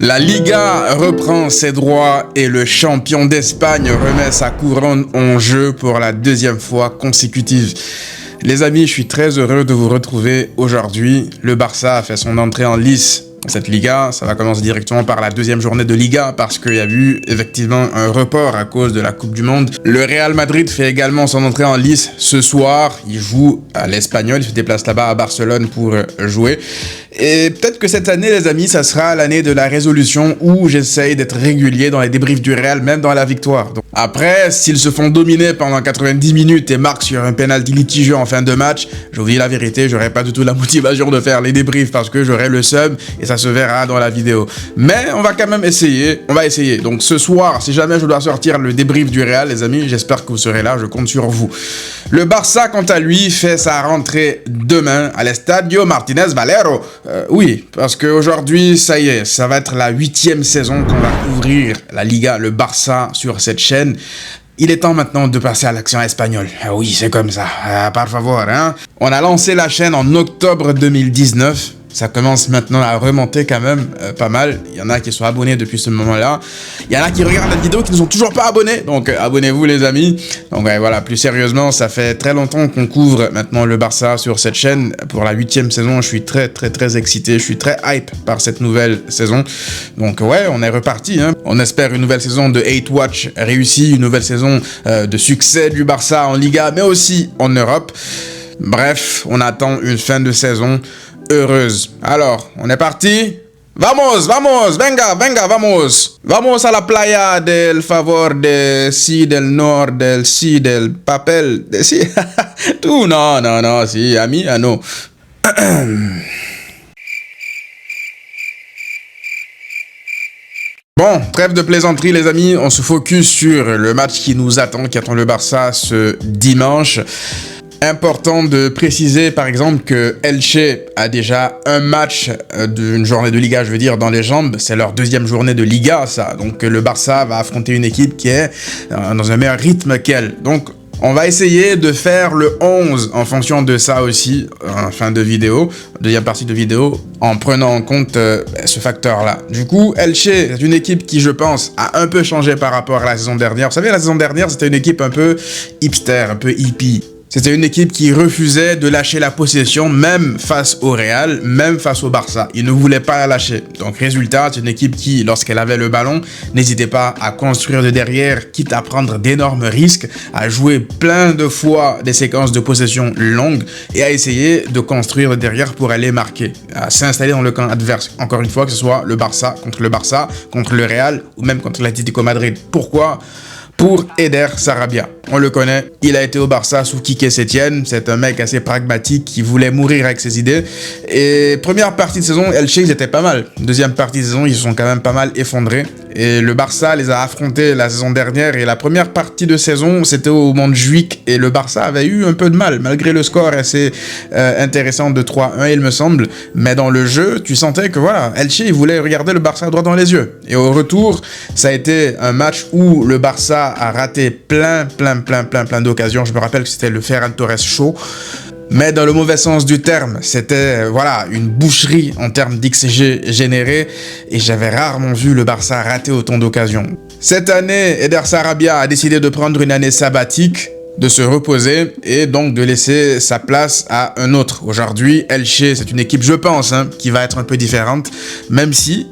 La Liga reprend ses droits et le champion d'Espagne remet sa couronne en jeu pour la deuxième fois consécutive. Les amis, je suis très heureux de vous retrouver aujourd'hui. Le Barça a fait son entrée en lice. Cette Liga, ça va commencer directement par la deuxième journée de Liga parce qu'il y a eu effectivement un report à cause de la Coupe du Monde. Le Real Madrid fait également son entrée en lice ce soir. Il joue à l'Espagnol, il se déplace là-bas à Barcelone pour jouer. Et peut-être que cette année, les amis, ça sera l'année de la résolution où j'essaye d'être régulier dans les débriefs du Real, même dans la victoire. Donc, après, s'ils se font dominer pendant 90 minutes et marquent sur un penalty litigieux en fin de match, je vous dis la vérité, j'aurai pas du tout la motivation de faire les débriefs parce que j'aurai le seum et ça se verra dans la vidéo. Mais on va quand même essayer, on va essayer. Donc ce soir, si jamais je dois sortir le débrief du Real, les amis, j'espère que vous serez là, je compte sur vous. Le Barça, quant à lui, fait sa rentrée demain à l'Estadio Martínez Valero. Oui, parce qu'aujourd'hui, ça y est, ça va être la 8e saison qu'on va ouvrir la Liga, le Barça, sur cette chaîne. Il est temps maintenant de passer à l'action espagnole. Oui, c'est comme ça, par favor, hein. On a lancé la chaîne en octobre 2019. Ça commence maintenant à remonter quand même pas mal. Il y en a qui sont abonnés depuis ce moment-là. Il y en a qui regardent la vidéo qui ne sont toujours pas abonnés. Donc abonnez-vous les amis. Donc voilà, plus sérieusement, ça fait très longtemps qu'on couvre maintenant le Barça sur cette chaîne. Pour la 8e saison, je suis très excité. Je suis très hype par cette nouvelle saison. Donc ouais, on est reparti, hein. On espère une nouvelle saison de Hate Watch réussie. Une nouvelle saison de succès du Barça en Liga, mais aussi en Europe. Bref, on attend une fin de saison heureuse. Alors, on est parti. Vamos, venga, vamos. Vamos a la playa del favor de si, del nord, del si, del papel, de si. Tout, non, si, ami, no. Bon, trêve de plaisanterie les amis, on se focus sur le match qui nous attend, qui attend le Barça ce dimanche. Important de préciser par exemple que Elche a déjà un match d'une journée de Liga, je veux dire, dans les jambes. C'est leur deuxième journée de Liga, ça. Donc le Barça va affronter une équipe qui est dans un meilleur rythme qu'elle. Donc on va essayer de faire le 11 en fonction de ça aussi, en fin de vidéo, deuxième partie de vidéo, en prenant en compte ce facteur-là. Du coup, Elche, c'est une équipe qui, je pense, a un peu changé par rapport à la saison dernière. Vous savez, la saison dernière, c'était une équipe un peu hipster, un peu hippie. C'était une équipe qui refusait de lâcher la possession, même face au Real, même face au Barça. Ils ne voulaient pas la lâcher. Donc, résultat, c'est une équipe qui, lorsqu'elle avait le ballon, n'hésitait pas à construire de derrière, quitte à prendre d'énormes risques, à jouer plein de fois des séquences de possession longues et à essayer de construire de derrière pour aller marquer, à s'installer dans le camp adverse. Encore une fois, que ce soit le Barça, contre le Real ou même contre l'Atlético Madrid. Pourquoi ? Pour Eder Sarabia. On le connaît, il a été au Barça sous Quique Setién, c'est un mec assez pragmatique qui voulait mourir avec ses idées. Et première partie de saison, Elche, ils étaient pas mal. Deuxième partie de saison, ils se sont quand même pas mal effondrés. Et le Barça les a affrontés la saison dernière et la première partie de saison, c'était au Montjuïc et le Barça avait eu un peu de mal, malgré le score assez intéressant de 3-1, il me semble. Mais dans le jeu, tu sentais que voilà, Elche, il voulait regarder le Barça droit dans les yeux. Et au retour, ça a été un match où le Barça a raté plein d'occasions. Je me rappelle que c'était le Ferran Torres show. Mais dans le mauvais sens du terme, c'était voilà une boucherie en termes d'XG généré et j'avais rarement vu le Barça rater autant d'occasions. Cette année, Eder Sarabia a décidé de prendre une année sabbatique, de se reposer et donc de laisser sa place à un autre. Aujourd'hui, Elche, c'est une équipe, je pense, qui va être un peu différente, même si,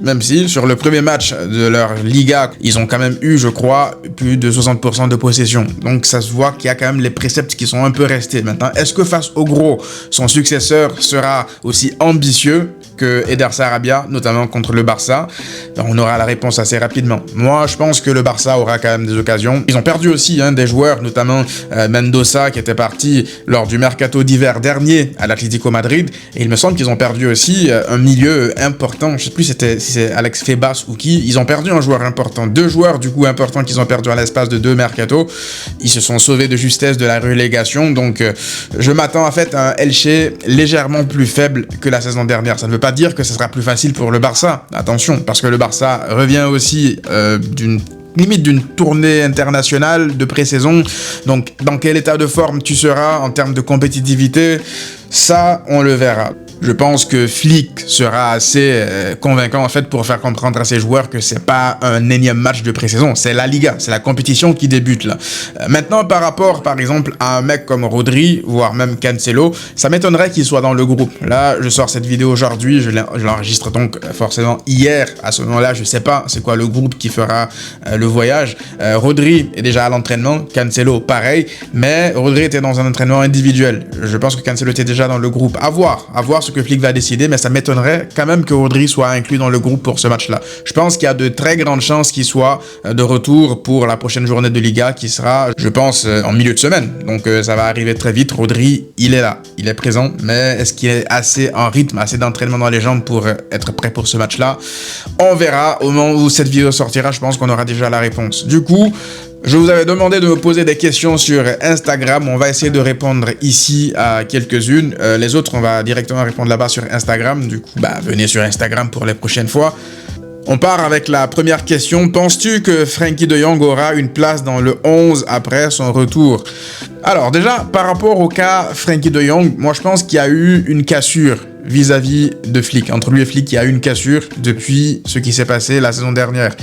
sur le premier match de leur Liga, ils ont quand même eu, je crois, plus de 60% de possession. Donc ça se voit qu'il y a quand même les préceptes qui sont un peu restés. Maintenant, est-ce que face au gros, son successeur sera aussi ambitieux que Eder Sarabia, notamment contre le Barça? On aura la réponse assez rapidement. Moi, je pense que le Barça aura quand même des occasions. Ils ont perdu aussi des joueurs, notamment Mendoza qui était parti lors du mercato d'hiver dernier à l'Atlético Madrid et il me semble qu'ils ont perdu aussi un milieu important, je sais plus si c'est Alex Febas ou qui, ils ont perdu un joueur important, deux joueurs du coup importants qu'ils ont perdu à l'espace de 2 mercatos. Ils se sont sauvés de justesse de la relégation, donc je m'attends en fait à un Elche légèrement plus faible que la saison dernière. Ça ne veut pas dire que ce sera plus facile pour le Barça, attention, parce que le Barça revient aussi limite d'une tournée internationale de pré-saison. Donc, dans quel état de forme tu seras en termes de compétitivité, ça, on le verra. Je pense que Flick sera assez convaincant en fait pour faire comprendre à ses joueurs que c'est pas un énième match de pré-saison, c'est la Liga, c'est la compétition qui débute là. Maintenant par rapport par exemple à un mec comme Rodri, voire même Cancelo, ça m'étonnerait qu'il soit dans le groupe. Là je sors cette vidéo aujourd'hui, je l'enregistre donc forcément hier, à ce moment-là je sais pas c'est quoi le groupe qui fera le voyage. Rodri est déjà à l'entraînement, Cancelo pareil, mais Rodri était dans un entraînement individuel. Je pense que Cancelo était déjà dans le groupe. À voir ce que Flick va décider, mais ça m'étonnerait quand même que Rodri soit inclus dans le groupe pour ce match-là. Je pense qu'il y a de très grandes chances qu'il soit de retour pour la prochaine journée de Liga qui sera, je pense, en milieu de semaine. Donc ça va arriver très vite. Rodri, il est là, il est présent, mais est-ce qu'il est assez en rythme, assez d'entraînement dans les jambes pour être prêt pour ce match-là? On verra. Au moment où cette vidéo sortira, je pense qu'on aura déjà la réponse. Du coup, je vous avais demandé de me poser des questions sur Instagram. On va essayer de répondre ici à quelques-unes. Les autres, on va directement répondre là-bas sur Instagram. Du coup, venez sur Instagram pour les prochaines fois. On part avec la première question. Penses-tu que Frenkie de Jong aura une place dans le 11 après son retour? Alors déjà, par rapport au cas Frenkie de Jong, moi je pense qu'il y a eu une cassure vis-à-vis de Flick. Entre lui et Flick, il y a eu une cassure depuis ce qui s'est passé la saison dernière.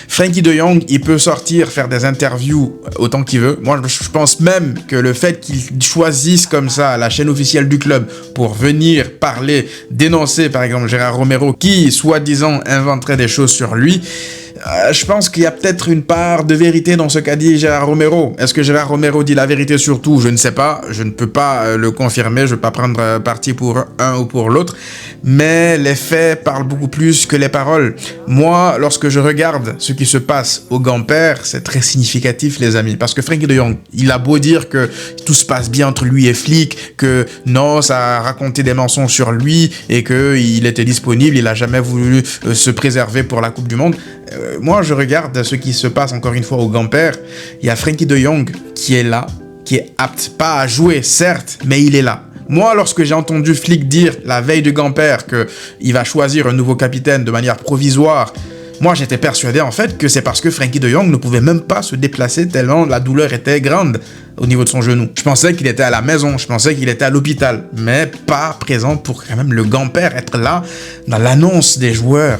Frenkie de Jong, il peut sortir, faire des interviews autant qu'il veut. Moi, je pense même que le fait qu'il choisisse comme ça la chaîne officielle du club pour venir parler, dénoncer par exemple Gérard Romero qui, soi-disant, inventerait des choses sur lui, je pense qu'il y a peut-être une part de vérité dans ce qu'a dit Gérard Romero. Est-ce que Gérard Romero dit la vérité sur tout? Je ne sais pas. Je ne peux pas le confirmer. Je ne veux pas prendre parti pour un ou pour l'autre. Mais les faits parlent beaucoup plus que les paroles. Moi, lorsque je regarde ce qui se passe au Gamper, c'est très significatif, les amis. Parce que Frenkie de Jong, il a beau dire que tout se passe bien entre lui et Flick, que non, ça a raconté des mensonges sur lui et qu'il était disponible, il n'a jamais voulu se préserver pour la Coupe du Monde. Moi, je regarde ce qui se passe encore une fois au Gamper. Il y a Frenkie de Jong qui est là, qui est apte, pas à jouer, certes, mais il est là. Moi, lorsque j'ai entendu Flick dire la veille du Gamper qu'il va choisir un nouveau capitaine de manière provisoire, moi, j'étais persuadé en fait que c'est parce que Frenkie de Jong ne pouvait même pas se déplacer tellement la douleur était grande au niveau de son genou. Je pensais qu'il était à la maison, je pensais qu'il était à l'hôpital, mais pas présent pour quand même le Gamper être là dans l'annonce des joueurs.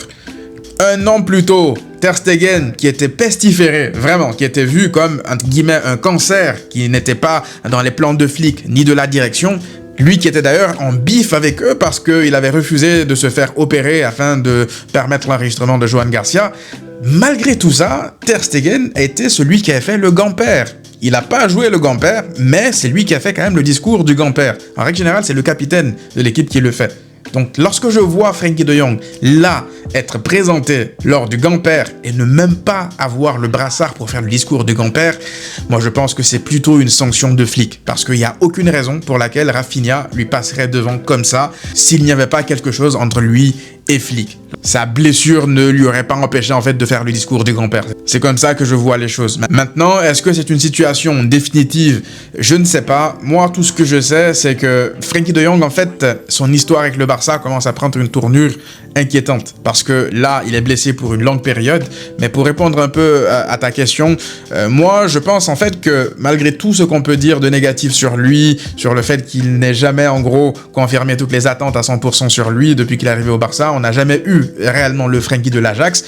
Un an plus tôt, Ter Stegen, qui était pestiféré, vraiment, qui était vu comme, entre guillemets, un cancer, qui n'était pas dans les plans de Flick ni de la direction, lui qui était d'ailleurs en bif avec eux parce qu'il avait refusé de se faire opérer afin de permettre l'enregistrement de Johan Garcia. Malgré tout ça, Ter Stegen a été celui qui a fait le Gamper. Il n'a pas joué le Gamper, mais c'est lui qui a fait quand même le discours du Gamper. En règle générale, c'est le capitaine de l'équipe qui le fait. Donc, lorsque je vois Frenkie de Jong là être présenté lors du Gamper et ne même pas avoir le brassard pour faire le discours du Gamper, moi je pense que c'est plutôt une sanction de Flick parce qu'il n'y a aucune raison pour laquelle Rafinha lui passerait devant comme ça s'il n'y avait pas quelque chose entre lui et Flick. Sa blessure ne lui aurait pas empêché en fait de faire le discours du Gamper. C'est comme ça que je vois les choses. Maintenant, est-ce que c'est une situation définitive? Je ne sais pas. Moi, tout ce que je sais, c'est que Frenkie de Jong, en fait, son histoire avec le Barça commence à prendre une tournure inquiétante. Parce que là, il est blessé pour une longue période. Mais pour répondre un peu à ta question, moi, je pense en fait que malgré tout ce qu'on peut dire de négatif sur lui, sur le fait qu'il n'ait jamais, en gros, confirmé toutes les attentes à 100% sur lui depuis qu'il est arrivé au Barça, on n'a jamais eu réellement le Frenkie de l'Ajax.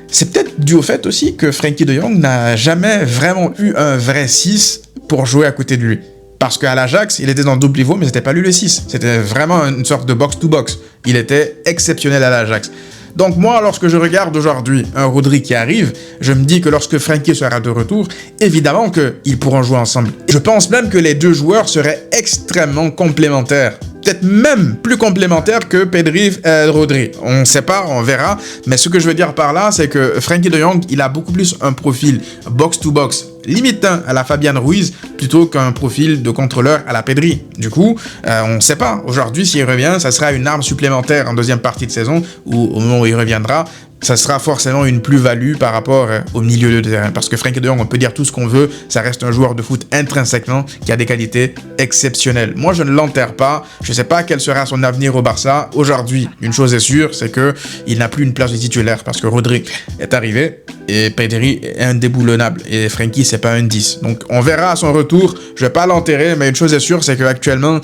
C'est peut-être dû au fait aussi que Frenkie de Jong n'a jamais vraiment eu un vrai 6 pour jouer à côté de lui. Parce qu'à l'Ajax, il était dans le double pivot, mais c'était pas lui le 6. C'était vraiment une sorte de box-to-box. Il était exceptionnel à l'Ajax. Donc moi, lorsque je regarde aujourd'hui un Rodri qui arrive, je me dis que lorsque Frenkie sera de retour, évidemment qu'ils pourront jouer ensemble. Je pense même que les deux joueurs seraient extrêmement complémentaires. Peut-être même plus complémentaires que Pedri et Rodri. On ne sait pas, on verra. Mais ce que je veux dire par là, c'est que Frenkie de Jong, il a beaucoup plus un profil box-to-box, limite à la Fabian Ruiz, plutôt qu'un profil de contrôleur à la Pedri. Du coup, on ne sait pas. Aujourd'hui, s'il revient, ça sera une arme supplémentaire en deuxième partie de saison, ou au moment où il reviendra, ça sera forcément une plus-value par rapport au milieu de terrain. Parce que Frenkie de Jong, on peut dire tout ce qu'on veut, ça reste un joueur de foot intrinsèquement qui a des qualités exceptionnelles. Moi, je ne l'enterre pas. Je ne sais pas quel sera son avenir au Barça. Aujourd'hui, une chose est sûre, c'est qu'il n'a plus une place de titulaire parce que Rodri est arrivé. et Pedri est indéboulonnable et Frenkie c'est pas un 10. Donc on verra à son retour, je vais pas l'enterrer, mais une chose est sûre, c'est qu'actuellement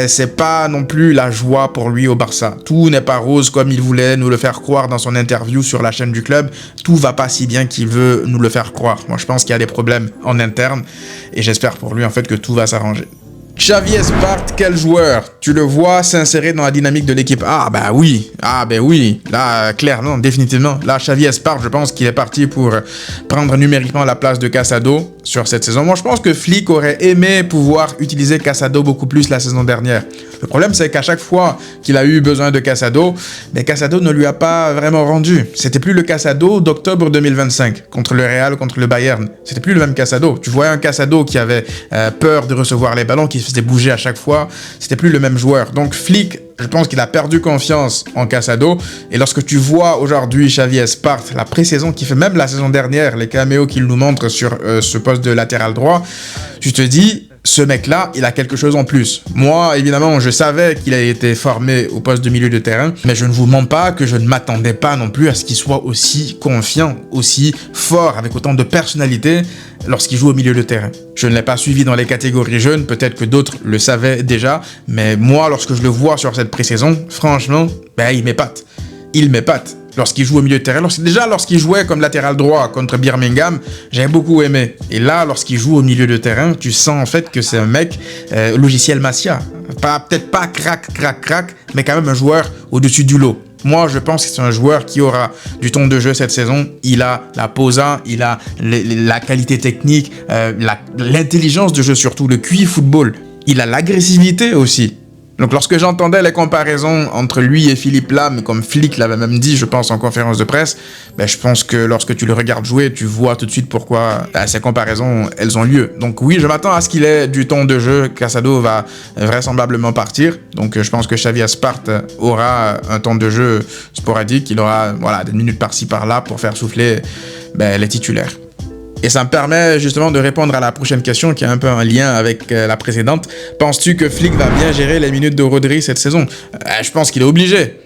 c'est pas non plus la joie pour lui au Barça. Tout n'est pas rose comme il voulait nous le faire croire dans son interview sur la chaîne du club. Tout va pas si bien qu'il veut nous le faire croire. Moi je pense qu'il y a des problèmes en interne et j'espère pour lui en fait que tout va s'arranger. Xavi Espart, quel joueur? Tu le vois s'insérer dans la dynamique de l'équipe? Ah oui, là clairement, définitivement. Là Xavi Espart, je pense qu'il est parti pour prendre numériquement la place de Casado sur cette saison. Moi je pense que Flick aurait aimé pouvoir utiliser Casado beaucoup plus la saison dernière. Le problème c'est qu'à chaque fois qu'il a eu besoin de Casado, Casado ne lui a pas vraiment rendu. C'était plus le Casado d'octobre 2025 contre le Real, contre le Bayern. C'était plus le même Casado. Tu voyais un Casado qui avait peur de recevoir les ballons, qui se faisait bouger à chaque fois. C'était plus le même joueur. Donc Flick, je pense qu'il a perdu confiance en Casado. Et lorsque tu vois aujourd'hui Xavi Espart, la pré-saison qu'il fait, même la saison dernière, les caméos qu'il nous montre sur ce poste de latéral droit, tu te dis, ce mec-là, il a quelque chose en plus. Moi, évidemment, je savais qu'il a été formé au poste de milieu de terrain, mais je ne vous mens pas que je ne m'attendais pas non plus à ce qu'il soit aussi confiant, aussi fort, avec autant de personnalité lorsqu'il joue au milieu de terrain. Je ne l'ai pas suivi dans les catégories jeunes, peut-être que d'autres le savaient déjà, mais moi, lorsque je le vois sur cette pré-saison, franchement, il m'épate. Il m'épate. Lorsqu'il joue au milieu de terrain, lorsqu'il jouait comme latéral droit contre Birmingham, j'avais beaucoup aimé. Et là, lorsqu'il joue au milieu de terrain, tu sens en fait que c'est un mec logiciel Masia. Peut-être pas crack, mais quand même un joueur au-dessus du lot. Moi, je pense que c'est un joueur qui aura du temps de jeu cette saison. Il a la posa, il a la qualité technique, l'intelligence de jeu surtout, le QI football. Il a l'agressivité aussi. Donc lorsque j'entendais les comparaisons entre lui et Philippe Lam, comme Flick l'avait même dit, je pense, en conférence de presse, je pense que lorsque tu le regardes jouer, tu vois tout de suite pourquoi ces comparaisons, elles ont lieu. Donc oui, je m'attends à ce qu'il ait du temps de jeu. Casado va vraisemblablement partir. Donc je pense que Xavi Espart aura un temps de jeu sporadique. Il aura des minutes par-ci par-là pour faire souffler les titulaires. Et ça me permet justement de répondre à la prochaine question qui a un peu un lien avec la précédente. Penses-tu que Flick va bien gérer les minutes de Rodri cette saison? Je pense qu'il est obligé.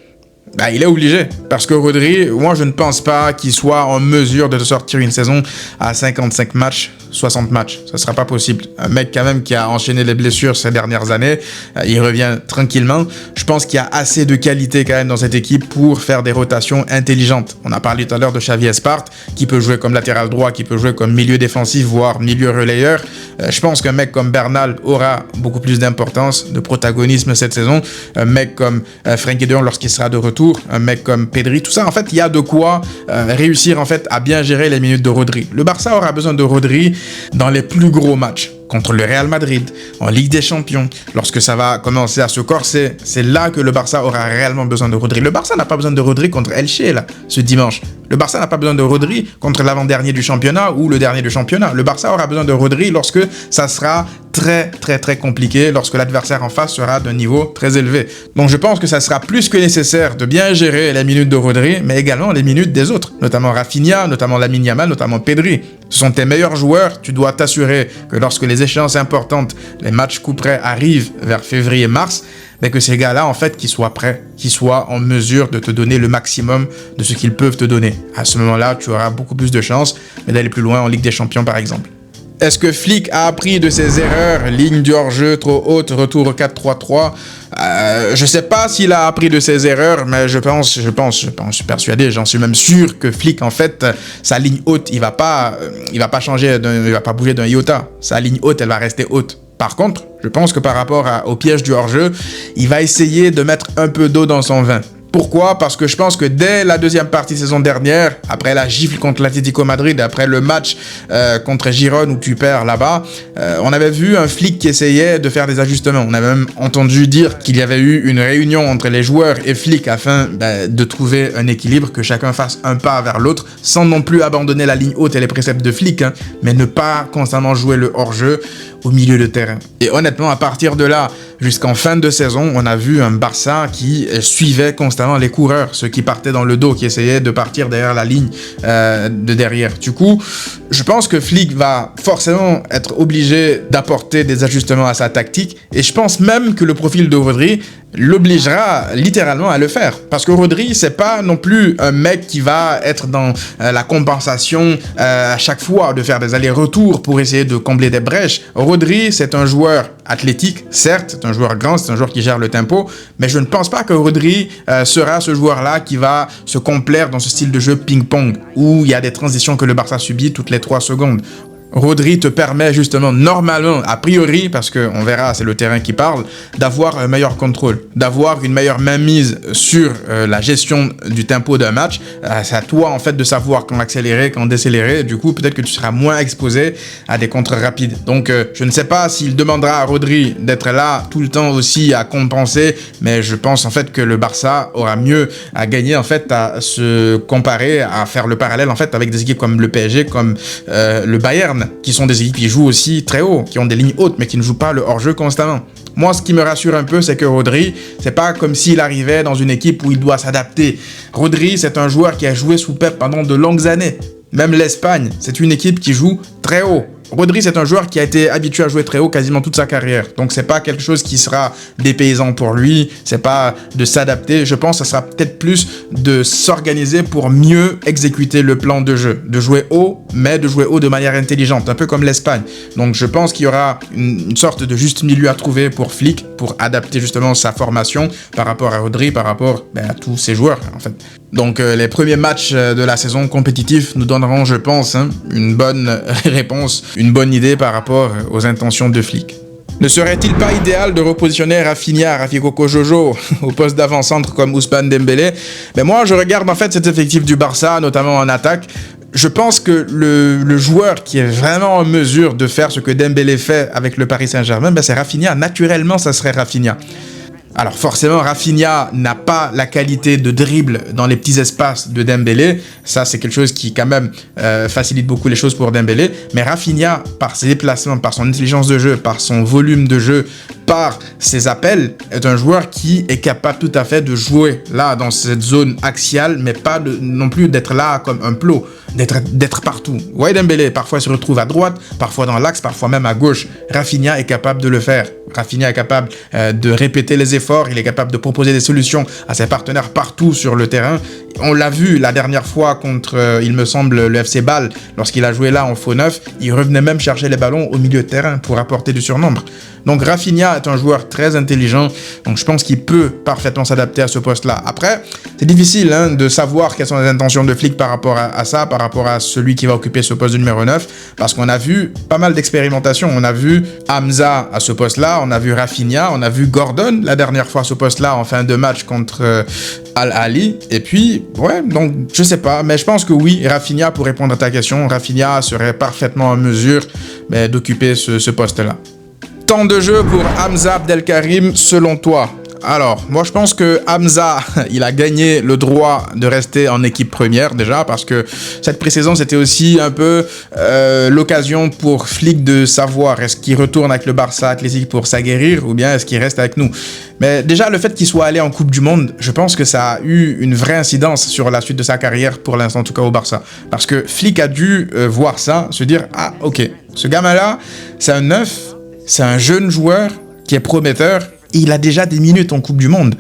Il est obligé. Parce que Rodri, moi je ne pense pas qu'il soit en mesure de sortir une saison à 55 matchs, 60 matchs. Ça ne sera pas possible. Un mec quand même qui a enchaîné les blessures ces dernières années, il revient tranquillement. Je pense qu'il y a assez de qualité quand même dans cette équipe pour faire des rotations intelligentes. On a parlé tout à l'heure de Xavi Espart, qui peut jouer comme latéral droit, qui peut jouer comme milieu défensif, voire milieu relayeur. Je pense qu'un mec comme Bernal aura beaucoup plus d'importance, de protagonisme cette saison. Un mec comme Frenkie de Jong lorsqu'il sera de retour, un mec comme Pedri, tout ça, en fait, il y a de quoi réussir en fait à bien gérer les minutes de Rodri. Le Barça aura besoin de Rodri dans les plus gros matchs. Contre le Real Madrid, en Ligue des Champions, lorsque ça va commencer à se corser, c'est là que le Barça aura réellement besoin de Rodri. Le Barça n'a pas besoin de Rodri contre Elche, là, ce dimanche. Le Barça n'a pas besoin de Rodri contre l'avant-dernier du championnat ou le dernier du championnat. Le Barça aura besoin de Rodri lorsque ça sera très compliqué, lorsque l'adversaire en face sera d'un niveau très élevé. Donc je pense que ça sera plus que nécessaire de bien gérer les minutes de Rodri, mais également les minutes des autres, notamment Rafinha, notamment Lamine Yamal, notamment Pedri. Ce sont tes meilleurs joueurs, tu dois t'assurer que lorsque les échéances importantes, les matchs coup près arrivent vers février-mars, que ces gars-là, en fait, qu'ils soient prêts, qu'ils soient en mesure de te donner le maximum de ce qu'ils peuvent te donner. À ce moment-là, tu auras beaucoup plus de chances d'aller plus loin en Ligue des Champions, par exemple. Est-ce que Flick a appris de ses erreurs? Ligne du hors-jeu trop haute, retour au 4-3-3. Je sais pas s'il a appris de ses erreurs, mais je suis persuadé, j'en suis même sûr que Flick, en fait, sa ligne haute, il va pas changer, il va pas bouger d'un iota. Sa ligne haute, elle va rester haute. Par contre, je pense que par rapport au piège du hors-jeu, il va essayer de mettre un peu d'eau dans son vin. Pourquoi? Parce que je pense que dès la deuxième partie de saison dernière, après la gifle contre l'Atlético Madrid, après le match contre Girone où tu perds là-bas, on avait vu un Flick qui essayait de faire des ajustements. On avait même entendu dire qu'il y avait eu une réunion entre les joueurs et Flick afin de trouver un équilibre, que chacun fasse un pas vers l'autre, sans non plus abandonner la ligne haute et les préceptes de Flick, mais ne pas constamment jouer le hors-jeu au milieu de terrain. Et honnêtement, à partir de là, jusqu'en fin de saison, on a vu un Barça qui suivait constamment les coureurs, ceux qui partaient dans le dos, qui essayaient de partir derrière la ligne de derrière. Du coup, je pense que Flick va forcément être obligé d'apporter des ajustements à sa tactique, et je pense même que le profil de Rodri l'obligera littéralement à le faire. Parce que Rodri, c'est pas non plus un mec qui va être dans la compensation à chaque fois, de faire des allers-retours pour essayer de combler des brèches. Rodri, c'est un joueur athlétique, certes, c'est un joueur grand, c'est un joueur qui gère le tempo, mais je ne pense pas que Rodri sera ce joueur-là qui va se complaire dans ce style de jeu ping-pong, où il y a des transitions que le Barça subit toutes les 3 secondes. Rodri te permet justement, normalement, a priori, parce qu'on verra, c'est le terrain qui parle, d'avoir un meilleur contrôle, d'avoir une meilleure mainmise sur la gestion du tempo d'un match. C'est à toi, en fait, de savoir quand accélérer, quand décélérer. Du coup, peut-être que tu seras moins exposé à des contres rapides. Donc, je ne sais pas s'il demandera à Rodri d'être là tout le temps aussi à compenser, mais je pense, en fait, que le Barça aura mieux à gagner, en fait, à se comparer, à faire le parallèle, en fait, avec des équipes comme le PSG, comme le Bayern, qui sont des équipes qui jouent aussi très haut, qui ont des lignes hautes, mais qui ne jouent pas le hors-jeu constamment. Moi, ce qui me rassure un peu, c'est que Rodri, c'est pas comme s'il arrivait dans une équipe où il doit s'adapter. Rodri, c'est un joueur qui a joué sous Pep pendant de longues années. Même l'Espagne, c'est une équipe qui joue très haut. Rodri, c'est un joueur qui a été habitué à jouer très haut quasiment toute sa carrière. Donc, c'est pas quelque chose qui sera dépaysant pour lui. C'est pas de s'adapter. Je pense que ça sera peut-être plus de s'organiser pour mieux exécuter le plan de jeu. De jouer haut, mais de jouer haut de manière intelligente. Un peu comme l'Espagne. Donc, je pense qu'il y aura une sorte de juste milieu à trouver pour Flick, pour adapter justement sa formation par rapport à Rodri, par rapport à tous ses joueurs, en fait. Donc, les premiers matchs de la saison compétitifs nous donneront, je pense, une bonne réponse, une bonne idée par rapport aux intentions de Flick. Ne serait-il pas idéal de repositionner Rafinha, Rafi Coco Jojo au poste d'avant-centre comme Ousmane Dembélé? Mais moi, je regarde en fait cet effectif du Barça, notamment en attaque. Je pense que le joueur qui est vraiment en mesure de faire ce que Dembélé fait avec le Paris Saint-Germain, c'est Rafinha. Naturellement, ça serait Rafinha. Alors forcément, Rafinha n'a pas la qualité de dribble dans les petits espaces de Dembélé. Ça, c'est quelque chose qui, quand même, facilite beaucoup les choses pour Dembélé. Mais Rafinha, par ses déplacements, par son intelligence de jeu, par son volume de jeu, par ses appels, est un joueur qui est capable tout à fait de jouer là, dans cette zone axiale, mais pas non plus d'être là comme un plot, d'être partout. Ouais, Dembélé, parfois, il se retrouve à droite, parfois dans l'axe, parfois même à gauche. Rafinha est capable de le faire. Rafinha est capable de répéter les efforts, il est capable de proposer des solutions à ses partenaires partout sur le terrain. On l'a vu la dernière fois contre, il me semble, le FC Bâle, lorsqu'il a joué là en faux neuf, il revenait même chercher les ballons au milieu de terrain pour apporter du surnombre. Donc Rafinha est un joueur très intelligent, donc je pense qu'il peut parfaitement s'adapter à ce poste-là. Après, c'est difficile de savoir quelles sont les intentions de Flick par rapport à ça, par rapport à celui qui va occuper ce poste de numéro 9, parce qu'on a vu pas mal d'expérimentation. On a vu Hamza à ce poste-là, on a vu Rafinha, on a vu Gordon la dernière fois à ce poste-là en fin de match contre Al Ahly. Et puis, ouais, donc je sais pas, mais je pense que oui, Rafinha, pour répondre à ta question, Rafinha serait parfaitement en mesure d'occuper ce poste-là. Temps de jeu pour Hamza Abdelkarim, selon toi? Alors, moi je pense que Hamza, il a gagné le droit de rester en équipe première déjà, parce que cette pré-saison c'était aussi un peu l'occasion pour Flick de savoir est-ce qu'il retourne avec le Barça Athlétique pour s'aguerrir ou bien est-ce qu'il reste avec nous. Mais déjà le fait qu'il soit allé en Coupe du Monde, je pense que ça a eu une vraie incidence sur la suite de sa carrière, pour l'instant en tout cas au Barça. Parce que Flick a dû voir ça, se dire ah ok, ce gamin-là c'est un neuf, c'est un jeune joueur qui est prometteur, et il a déjà des minutes en Coupe du Monde.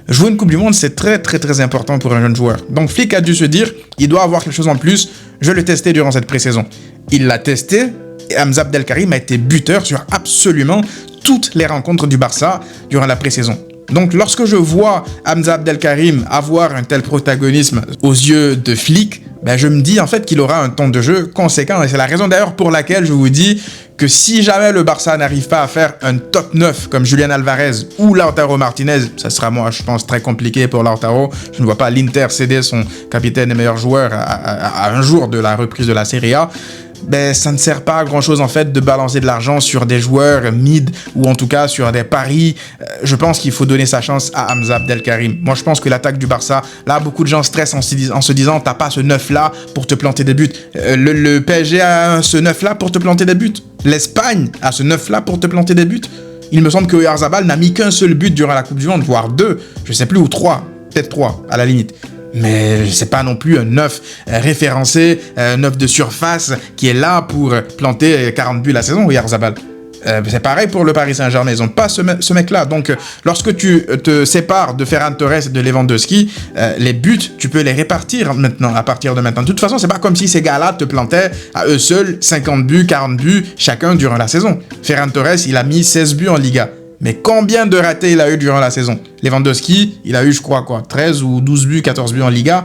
Jouer une Coupe du Monde, c'est très très très important pour un jeune joueur. Donc Flick a dû se dire, il doit avoir quelque chose en plus, je vais le tester durant cette pré-saison. Il l'a testé, et Hamza Abdelkarim a été buteur sur absolument toutes les rencontres du Barça durant la pré-saison. Donc lorsque je vois Hamza Abdelkarim avoir un tel protagonisme aux yeux de Flick, je me dis en fait qu'il aura un temps de jeu conséquent. Et c'est la raison d'ailleurs pour laquelle je vous dis que si jamais le Barça n'arrive pas à faire un top 9 comme Julián Alvarez ou Lautaro Martinez, ça sera, moi je pense, très compliqué pour Lautaro. Je ne vois pas l'Inter céder son capitaine et meilleur joueur à un jour de la reprise de la Serie A. Ça ne sert pas à grand chose en fait de balancer de l'argent sur des joueurs mid ou en tout cas sur des paris. Je pense qu'il faut donner sa chance à Hamza Abdelkarim. Moi je pense que l'attaque du Barça, là beaucoup de gens stressent en se disant t'as pas ce 9 là pour te planter des buts. Le PSG a ce 9 là pour te planter des buts. L'Espagne a ce 9 là pour te planter des buts. Il me semble que Oyarzabal n'a mis qu'un seul but durant la Coupe du Monde, voire 2, je sais plus, ou 3, peut-être 3 à la limite. Mais c'est pas non plus un 9 référencé, un 9 de surface qui est là pour planter 40 buts la saison, Oyarzabal. C'est pareil pour le Paris Saint-Germain, ils n'ont pas ce mec-là. Donc, lorsque tu te sépares de Ferran Torres et de Lewandowski, les buts, tu peux les répartir maintenant, à partir de maintenant. De toute façon, c'est pas comme si ces gars-là te plantaient à eux seuls 50 buts, 40 buts chacun durant la saison. Ferran Torres, il a mis 16 buts en Liga. Mais combien de ratés il a eu durant la saison? Lewandowski, il a eu, je crois, 13 ou 12 buts, 14 buts en Liga.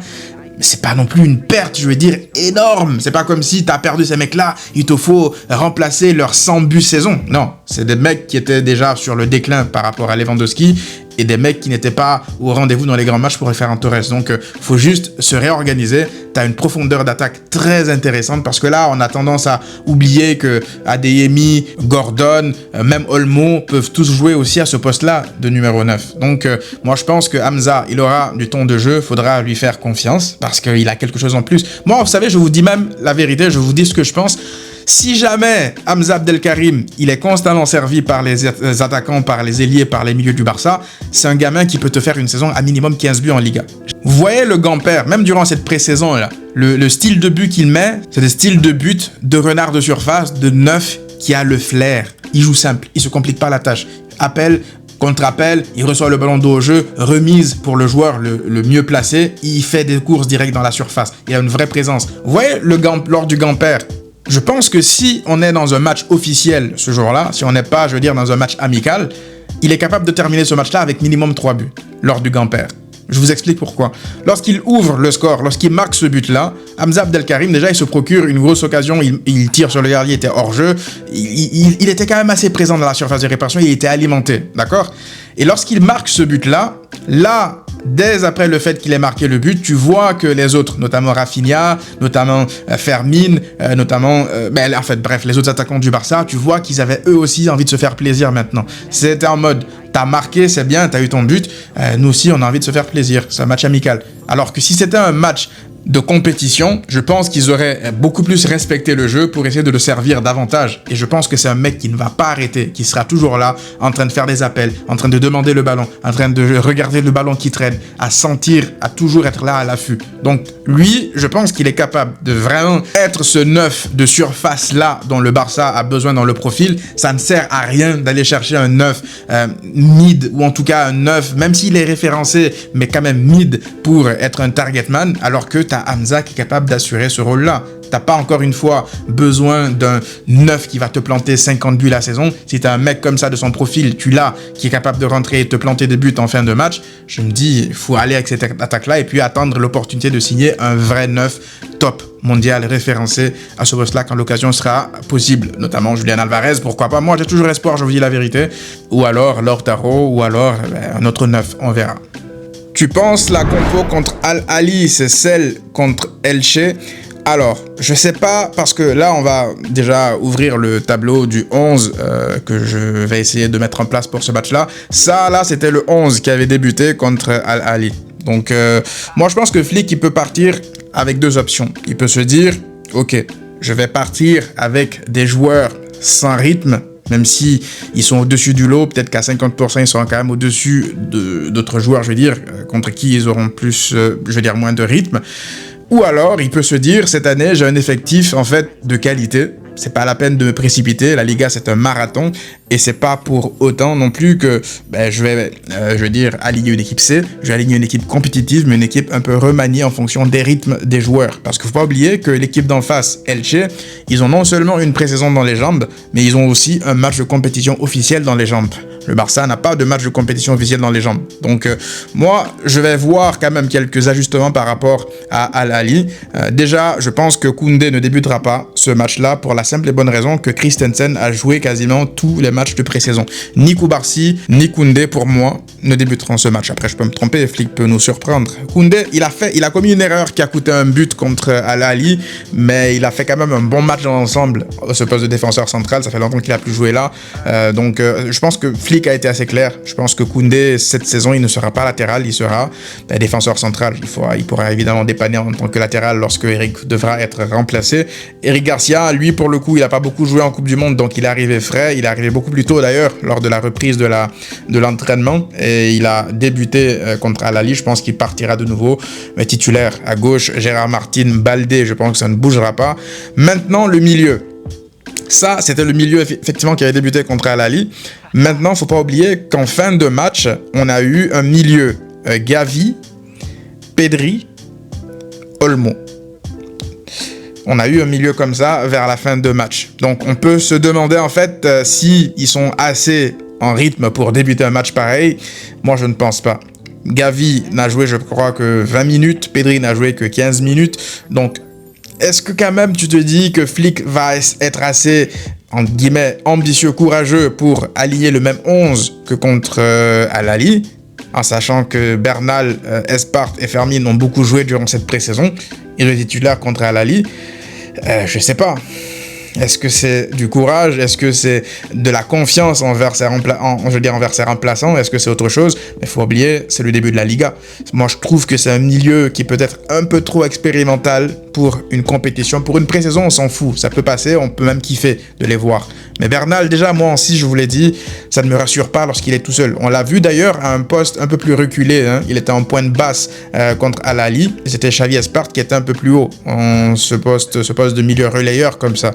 Mais c'est pas non plus une perte, je veux dire, énorme. C'est pas comme si t'as perdu ces mecs-là, il te faut remplacer leurs 100 buts saison. Non, c'est des mecs qui étaient déjà sur le déclin par rapport à Lewandowski et des mecs qui n'étaient pas au rendez-vous dans les grands matchs pour Ferran Torres. Donc, faut juste se réorganiser. T'as une profondeur d'attaque très intéressante parce que là, on a tendance à oublier que Adeyemi, Gordon, même Olmo peuvent tous jouer aussi à ce poste-là de numéro 9. Donc, moi, je pense que Hamza, il aura du temps de jeu. Faudra lui faire confiance parce qu'il a quelque chose en plus. Moi, vous savez, je vous dis même la vérité, je vous dis ce que je pense. Si jamais Hamza Abdelkarim, il est constamment servi par les attaquants, par les ailiers, par les milieux du Barça, c'est un gamin qui peut te faire une saison à minimum 15 buts en Liga. Vous voyez le Gamper, même durant cette pré-saison là, le style de but qu'il met, c'est des styles de but de renard de surface, de neuf qui a le flair. Il joue simple, il se complique pas la tâche. Appel, contre-appel, il reçoit le ballon d'eau au jeu, remise pour le joueur le mieux placé, il fait des courses directes dans la surface. Il a une vraie présence. Vous voyez lors du Gamper, je pense que si on est dans un match officiel ce jour-là, si on n'est pas, je veux dire, dans un match amical, il est capable de terminer ce match-là avec minimum 3 buts lors du Gamper. Je vous explique pourquoi. Lorsqu'il ouvre le score, lorsqu'il marque ce but-là, Hamza Abdelkarim, déjà, il se procure une grosse occasion. Il tire sur le gardien, il était hors jeu. Il était quand même assez présent dans la surface de réparation. Il était alimenté, d'accord? Et lorsqu'il marque ce but-là, là, dès après le fait qu'il ait marqué le but, tu vois que les autres, notamment Rafinha, notamment Fermin, les autres attaquants du Barça, tu vois qu'ils avaient eux aussi envie de se faire plaisir maintenant. C'était en mode, t'as marqué, c'est bien, t'as eu ton but, nous aussi on a envie de se faire plaisir, c'est un match amical. Alors que si c'était un match de compétition, je pense qu'ils auraient beaucoup plus respecté le jeu pour essayer de le servir davantage. Et je pense que c'est un mec qui ne va pas arrêter, qui sera toujours là, en train de faire des appels, en train de demander le ballon, en train de regarder le ballon qui traîne, à sentir, à toujours être là à l'affût. Donc lui, je pense qu'il est capable de vraiment être ce neuf de surface là dont le Barça a besoin dans le profil. Ça ne sert à rien d'aller chercher un neuf mid, ou en tout cas un neuf, même s'il est référencé, mais quand même mid pour être un target man, alors que t'as Hamza qui est capable d'assurer ce rôle-là. T'as pas encore une fois besoin d'un neuf qui va te planter 50 buts la saison. Si t'as un mec comme ça de son profil, tu l'as, qui est capable de rentrer et te planter des buts en fin de match, je me dis, il faut aller avec cette attaque-là et puis attendre l'opportunité de signer un vrai neuf top mondial référencé à ce poste-là quand l'occasion sera possible. Notamment Julian Alvarez, pourquoi pas. Moi, j'ai toujours espoir, je vous dis la vérité. Ou alors Lautaro, ou alors un autre neuf, on verra. Tu penses la compo contre Al-Ahly, c'est celle contre Elche? Alors, je sais pas, parce que là, on va déjà ouvrir le tableau du 11 que je vais essayer de mettre en place pour ce match-là. Ça, là, c'était le 11 qui avait débuté contre Al-Ahly. Donc, moi, je pense que Flick, il peut partir avec deux options. Il peut se dire, ok, je vais partir avec des joueurs sans rythme, même si ils sont au-dessus du lot, peut-être qu'à 50%, ils sont quand même au-dessus d'autres joueurs, je veux dire, contre qui ils auront plus, je veux dire, moins de rythme. Ou alors, il peut se dire, cette année, j'ai un effectif, en fait, de qualité. C'est pas la peine de me précipiter. La Liga, c'est un marathon. Et c'est pas pour autant non plus que je vais aligner une équipe C. Je vais aligner une équipe compétitive, mais une équipe un peu remaniée en fonction des rythmes des joueurs. Parce qu'il faut pas oublier que l'équipe d'en face, Elche, ils ont non seulement une pré-saison dans les jambes, mais ils ont aussi un match de compétition officiel dans les jambes. Le Barça n'a pas de match de compétition officiel dans les jambes. Donc, moi, je vais voir quand même quelques ajustements par rapport à Al-Ahly. Déjà, je pense que Koundé ne débutera pas ce match-là pour la simple et bonne raison que Christensen a joué quasiment tous les matchs de pré-saison. Ni Koubarsi, ni Koundé, pour moi, ne débuteront ce match. Après, je peux me tromper, Flick peut nous surprendre. Koundé, il a commis une erreur qui a coûté un but contre Al-Ahly, mais il a fait quand même un bon match dans l'ensemble. Ce poste de défenseur central, ça fait longtemps qu'il a plus joué là. Donc, je pense que Flick a été assez clair. Je pense que Koundé, cette saison, il ne sera pas latéral, il sera défenseur central. Il pourra évidemment dépanner en tant que latéral lorsque Eric devra être remplacé. Eric Garcia, lui, pour le coup, il n'a pas beaucoup joué en Coupe du Monde, donc il est arrivé frais. Il est arrivé beaucoup plus tôt d'ailleurs, lors de la reprise de l'entraînement. Et il a débuté contre Al-Ahly. Je pense qu'il partira de nouveau titulaire à gauche. Gérard Martin, Baldé, je pense que ça ne bougera pas. Maintenant, le milieu. Ça, c'était le milieu effectivement qui avait débuté contre Al Ahly. Maintenant, il ne faut pas oublier qu'en fin de match, on a eu un milieu Gavi, Pedri, Olmo. On a eu un milieu comme ça vers la fin de match. Donc, on peut se demander en fait si ils sont assez en rythme pour débuter un match pareil. Moi, je ne pense pas. Gavi n'a joué, je crois, que 20 minutes. Pedri n'a joué que 15 minutes. Donc, est-ce que quand même tu te dis que Flick va être assez, entre guillemets, ambitieux, courageux pour aligner le même 11 que contre Al Ahly, en sachant que Bernal, Espart et Fermin ont beaucoup joué durant cette pré-saison, et le titulaire contre Al Ahly, je sais pas. Est-ce que c'est du courage? Est-ce que c'est de la confiance envers ses remplaçants? Est-ce que c'est autre chose? Mais il faut oublier, c'est le début de la Liga. Moi, je trouve que c'est un milieu qui peut être un peu trop expérimental pour une compétition. Pour une pré-saison, on s'en fout. Ça peut passer, on peut même kiffer de les voir. Mais Bernal, déjà, moi aussi, je vous l'ai dit, ça ne me rassure pas lorsqu'il est tout seul. On l'a vu d'ailleurs à un poste un peu plus reculé. Hein. Il était en pointe basse contre Al Ahly. C'était Xavi Espart qui était un peu plus haut. Ce poste de milieu relayeur comme ça.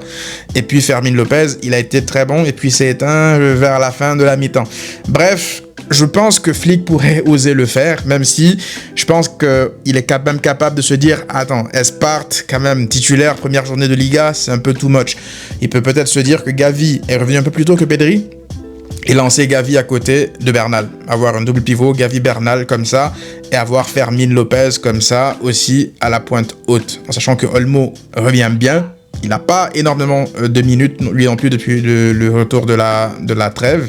Et puis Fermin Lopez, il a été très bon et puis s'est éteint vers la fin de la mi-temps. Bref, je pense que Flick pourrait oser le faire, même si je pense qu'il est quand même capable de se dire « Attends, Espart, quand même, titulaire, première journée de Liga, c'est un peu too much. » Il peut peut-être se dire que Gavi est revenu un peu plus tôt que Pedri et lancer Gavi à côté de Bernal. Avoir un double pivot, Gavi-Bernal comme ça, et avoir Fermin Lopez comme ça aussi à la pointe haute. En sachant que Olmo revient bien. Il n'a pas énormément de minutes, lui non plus, depuis le retour de la trêve.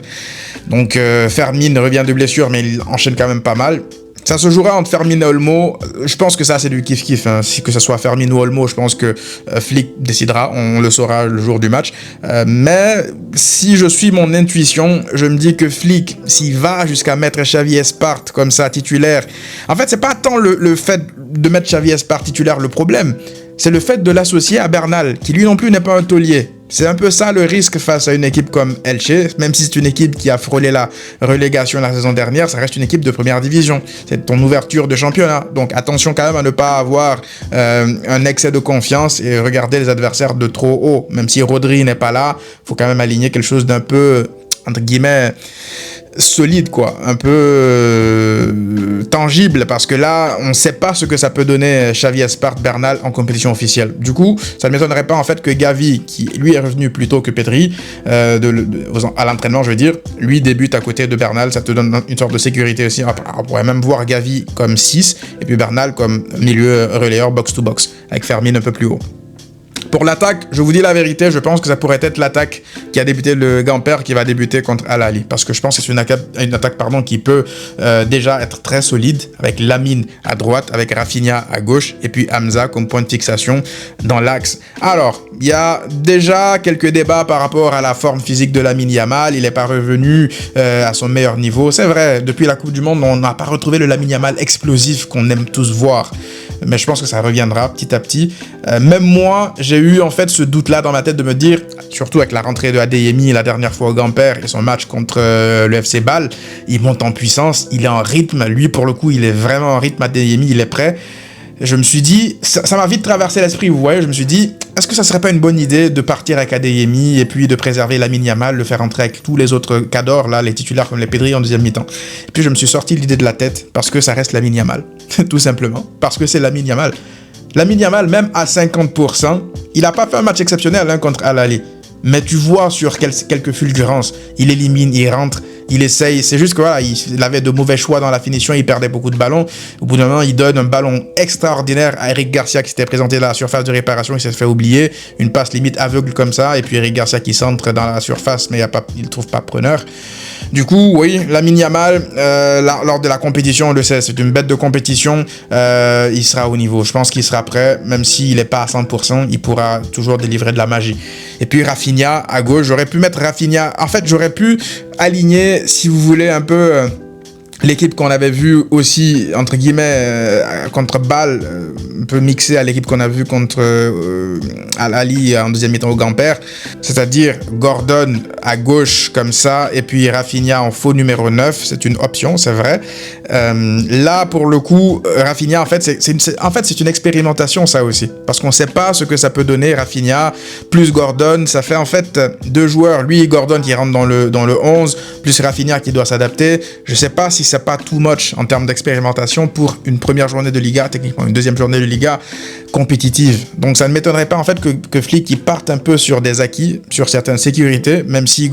Donc, Fermin revient de blessure, mais il enchaîne quand même pas mal. Ça se jouera entre Fermin et Olmo. Je pense que ça, c'est du kiff-kiff. Hein. Que ce soit Fermin ou Olmo, je pense que Flick décidera. On le saura le jour du match. Mais si je suis mon intuition, je me dis que Flick, s'il va jusqu'à mettre Xavi Espart comme ça, titulaire... En fait, c'est pas tant le fait de mettre Xavi Espart titulaire le problème. C'est le fait de l'associer à Bernal, qui lui non plus n'est pas un taulier. C'est un peu ça le risque face à une équipe comme Elche, même si c'est une équipe qui a frôlé la relégation la saison dernière, ça reste une équipe de première division. C'est ton ouverture de championnat. Donc attention quand même à ne pas avoir un excès de confiance et regarder les adversaires de trop haut. Même si Rodri n'est pas là, il faut quand même aligner quelque chose d'un peu, entre guillemets, solide, quoi, un peu tangible, parce que là, on ne sait pas ce que ça peut donner Xavi Espart Bernal en compétition officielle. Du coup, ça ne m'étonnerait pas en fait que Gavi, qui lui est revenu plus tôt que Pedri, à l'entraînement, je veux dire, lui débute à côté de Bernal, ça te donne une sorte de sécurité aussi. On pourrait même voir Gavi comme 6 et puis Bernal comme milieu relayeur box-to-box, avec Fermin un peu plus haut. Pour l'attaque, je vous dis la vérité, je pense que ça pourrait être l'attaque qui a débuté le Gamper qui va débuter contre Al Ahly. Parce que je pense que c'est une attaque qui peut déjà être très solide, avec Lamine à droite, avec Rafinha à gauche, et puis Hamza comme point de fixation dans l'axe. Alors, il y a déjà quelques débats par rapport à la forme physique de Lamine Yamal. Il n'est pas revenu à son meilleur niveau. C'est vrai, depuis la Coupe du Monde, on n'a pas retrouvé le Lamine Yamal explosif qu'on aime tous voir. Mais je pense que ça reviendra petit à petit. Même moi, j'ai eu en fait ce doute-là dans ma tête de me dire, surtout avec la rentrée de Adeyemi la dernière fois au Gamper et son match contre le FC Bâle, il monte en puissance, il est en rythme. Lui, pour le coup, il est vraiment en rythme. Adeyemi, il est prêt. Je me suis dit, ça m'a vite traversé l'esprit, vous voyez, je me suis dit, est-ce que ça serait pas une bonne idée de partir avec Adeyemi et puis de préserver Lamine Yamal, le faire entrer avec tous les autres cadors, là, les titulaires comme les Pedri en deuxième mi-temps. Et puis je me suis sorti l'idée de la tête, parce que ça reste Lamine Yamal, tout simplement, parce que c'est Lamine Yamal. Lamine Yamal, même à 50%, il n'a pas fait un match exceptionnel contre Al Ahly. Mais tu vois sur quelques fulgurances, il élimine, il rentre, il essaye. C'est juste que voilà, il avait de mauvais choix dans la finition, il perdait beaucoup de ballons. Au bout d'un moment, il donne un ballon extraordinaire à Eric Garcia qui s'était présenté à la surface de réparation, il s'est fait oublier. Une passe limite aveugle comme ça, et puis Eric Garcia qui centre dans la surface, mais il ne trouve pas preneur. Du coup, oui, Lamine Yamal, lors de la compétition, on le sait, c'est une bête de compétition, il sera au niveau. Je pense qu'il sera prêt, même s'il n'est pas à 100%, il pourra toujours délivrer de la magie. Et puis Rafinha, à gauche, j'aurais pu mettre Rafinha, en fait, j'aurais pu aligner, si vous voulez, un peu l'équipe qu'on avait vue aussi, entre guillemets, contre Bâle, un peu mixée à l'équipe qu'on a vue contre Al-Ahly en deuxième mi-temps au Gamper. C'est-à-dire Gordon à gauche comme ça, et puis Rafinha en faux numéro 9. C'est une option, c'est vrai. Là, pour le coup, Rafinha, en fait, c'est une expérimentation, ça aussi. Parce qu'on ne sait pas ce que ça peut donner, Rafinha, plus Gordon. Ça fait en fait deux joueurs. Lui, Gordon qui rentre dans le 11, plus Rafinha qui doit s'adapter. Je ne sais pas si c'est pas too much en termes d'expérimentation pour une première journée de Liga, techniquement une deuxième journée de Liga compétitive. Donc ça ne m'étonnerait pas en fait que Flick il parte un peu sur des acquis, sur certaines sécurités, même si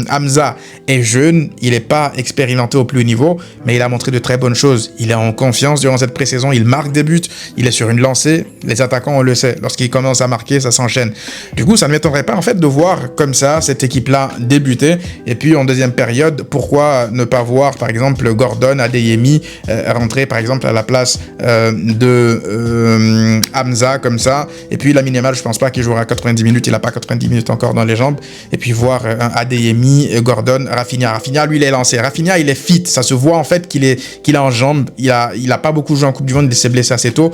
Hamza est jeune, il n'est pas expérimenté au plus haut niveau, mais il a montré de très bonnes choses. Il est en confiance durant cette pré-saison, il marque des buts, il est sur une lancée. Les attaquants, on le sait, lorsqu'ils commencent à marquer, ça s'enchaîne. Du coup, ça ne m'étonnerait pas en fait de voir comme ça cette équipe-là débuter. Et puis en deuxième période, pourquoi ne pas voir par exemple Gordon, Adeyemi rentrer par exemple à la place de Hamza comme ça. Et puis Lamine Yamal, je pense pas qu'il jouera 90 minutes, il a pas 90 minutes encore dans les jambes. Et puis voir Adeyemi, Gordon, Rafinha, lui il est lancé. Rafinha il est fit, ça se voit en fait qu'il est en jambes. Il a pas beaucoup joué en Coupe du Monde, il s'est blessé assez tôt.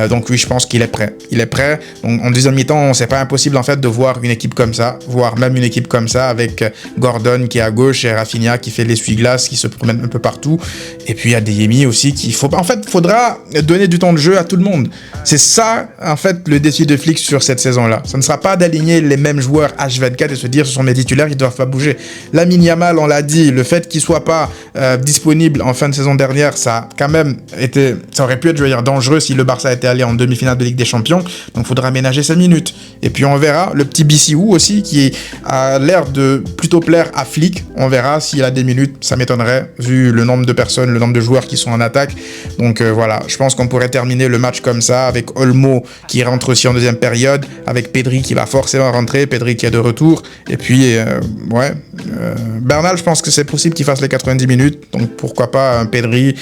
Donc oui, je pense qu'il est prêt. Il est prêt. Donc en deuxième mi-temps, c'est pas impossible en fait de voir une équipe comme ça, voire même une équipe comme ça avec Gordon qui est à gauche et Rafinha qui fait l'essuie-glace, qui se promène un peu partout. Et puis Adeyemi aussi faudra donner du temps de jeu à tout le monde. C'est ça en fait le défi de Flick sur cette saison-là. Ça ne sera pas d'aligner les mêmes joueurs H24 et se dire ce sont mes titulaires, ils doivent pas bouger. Lamine Yamal, on l'a dit, le fait qu'il soit pas disponible en fin de saison dernière, ça aurait pu être, je veux dire, dangereux si le Barça était allé en demi-finale de Ligue des Champions. Donc faudra aménager ses minutes. Et puis on verra le petit Bissou aussi qui a l'air de plutôt plaire à Flick. On verra s'il a des minutes, ça m'étonnerait vu le nombre de personnes, le nombre de joueurs qui sont en attaque. Donc voilà, je pense qu'on pourrait terminer le match comme ça avec Olmo qui rentre aussi en deuxième période, avec Pedri qui va forcément rentrer, Pedri qui est de retour. Et puis Bernal, je pense que c'est possible qu'il fasse les 90 minutes. Donc pourquoi pas un Pedri,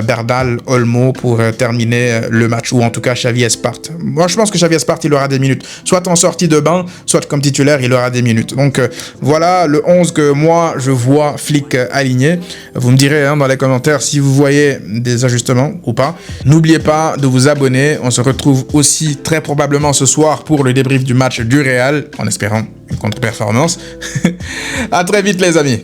Bernal, Olmo pour terminer le match, ou en tout cas Xavi Espart. Moi je pense que Xavi Espart il aura des minutes, soit en sortie de banc, soit comme titulaire il aura des minutes. Donc voilà le 11 que moi je vois Flick aligné. Vous me direz dans les commentaires si vous voyez des ajustements ou pas. N'oubliez pas de vous abonner, on se retrouve aussi très probablement ce soir pour le débrief du match du Real, en espérant une contre-performance. À très vite les amis.